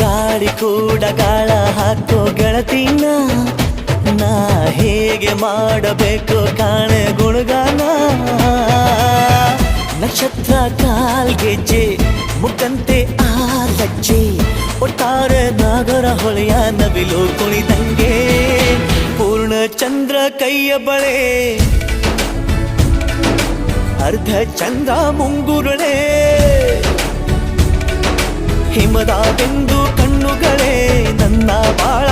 ಗಾಳಿ ಕೂಡ ಗಾಳ ಹಾಕೋ ಗೆಳತಿನ ನಾ ಹೇಗೆ ಮಾಡಬೇಕು ಕಾಣೆ ಗುಣಗಾನ ನಕ್ಷತ್ರ ಕಾಲ್ಗೆಜ್ಜೆ ಮುಖಂತೆ ಆ ಲಜ್ಜೆ ಒಟ್ಟಾರೆ ನಾಗರ ಹೊಳೆಯ ನವಿಲು ಕುಣಿದಂಗೆ ಪೂರ್ಣ ಚಂದ್ರ ಕೈಯ ಬಳೆ ಅರ್ಧ ಚಂದ್ರ ಮುಂಗುರುಳೆ ಹಿಮದ ಬೆಂದು ಕಣ್ಣುಗಳೇ ನನ್ನ ಬಾಳ